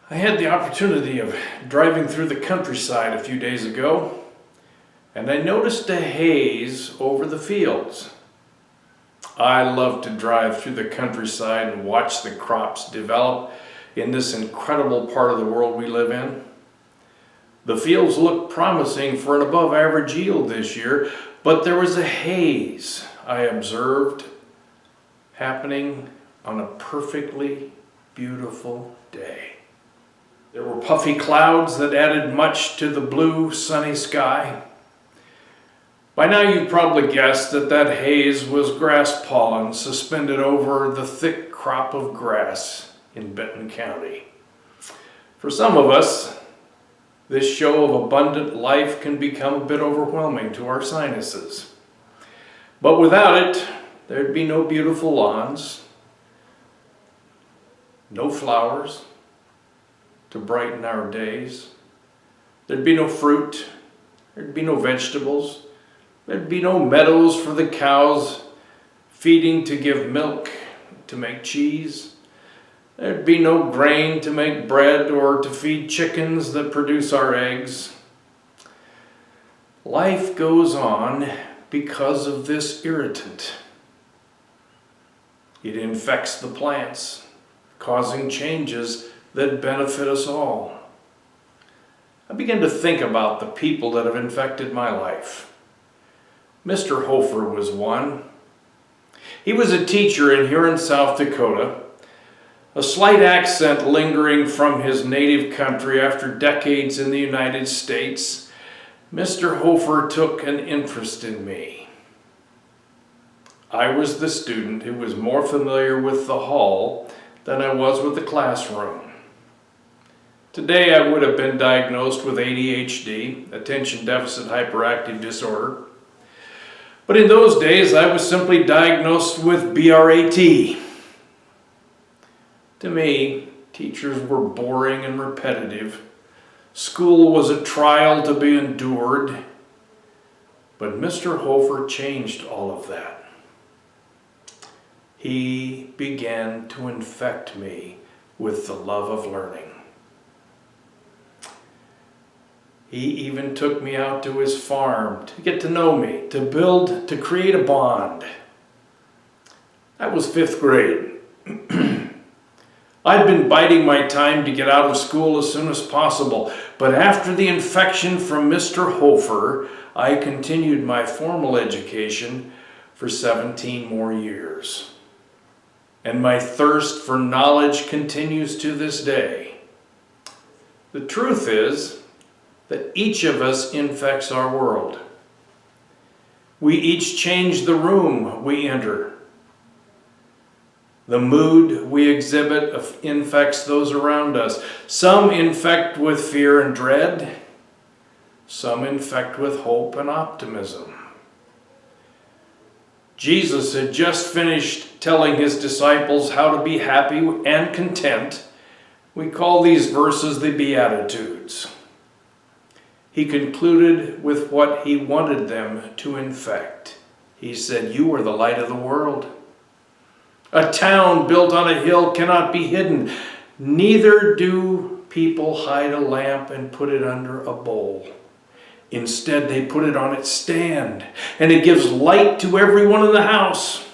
I had the opportunity of driving through the countryside a few days ago, and I noticed a haze over the fields. I love to drive through the countryside and watch the crops develop in this incredible part of the world we live in. The fields look promising for an above average yield this year, but there was a haze I observed happening on a perfectly beautiful day. There were puffy clouds that added much to the blue, sunny sky. By now you've probably guessed that haze was grass pollen suspended over the thick crop of grass in Benton County. For some of us, this show of abundant life can become a bit overwhelming to our sinuses. But without it, there'd be no beautiful lawns, no flowers to brighten our days. There'd be no fruit, there'd be no vegetables, there'd be no meadows for the cows feeding to give milk, to make cheese. There'd be no grain to make bread or to feed chickens that produce our eggs. Life goes on because of this irritant. It infects the plants, causing changes that benefit us all. I began to think about the people that have infected my life. Mr. Hofer was one. He was a teacher in Huron, South Dakota. A slight accent lingering from his native country after decades in the United States, Mr. Hofer took an interest in me. I was the student who was more familiar with the hall than I was with the classroom. Today I would have been diagnosed with ADHD, attention deficit hyperactive disorder. But in those days I was simply diagnosed with BRAT. To me, teachers were boring and repetitive. School was a trial to be endured. But Mr. Hofer changed all of that. He began to infect me with the love of learning. He even took me out to his farm to get to know me, to create a bond. That was 5th grade. I'd been biding my time to get out of school as soon as possible, but after the infection from Mr. Hofer, I continued my formal education for 17 more years. And my thirst for knowledge continues to this day. The truth is that each of us infects our world. We each change the room we enter. The mood we exhibit infects those around us. Some infect with fear and dread. Some infect with hope and optimism. Jesus had just finished telling his disciples how to be happy and content. We call these verses the Beatitudes. He concluded with what he wanted them to infect. He said, "You are the light of the world. A town built on a hill cannot be hidden. Neither do people hide a lamp and put it under a bowl. Instead, they put it on its stand, and it gives light to everyone in the house.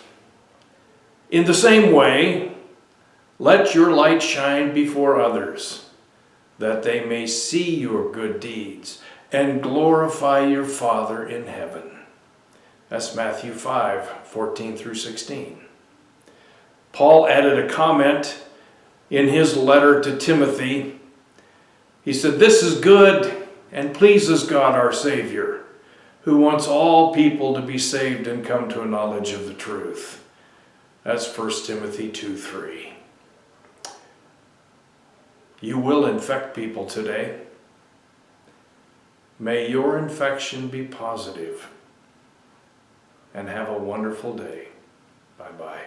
In the same way, let your light shine before others, that they may see your good deeds and glorify your Father in heaven." That's Matthew 5:14 through 16. Paul added a comment in his letter to Timothy. He said, "This is good and pleases God our Savior, who wants all people to be saved and come to a knowledge of the truth." That's 1 Timothy 2:3. You will infect people today. May your infection be positive, and have a wonderful day. Bye-bye.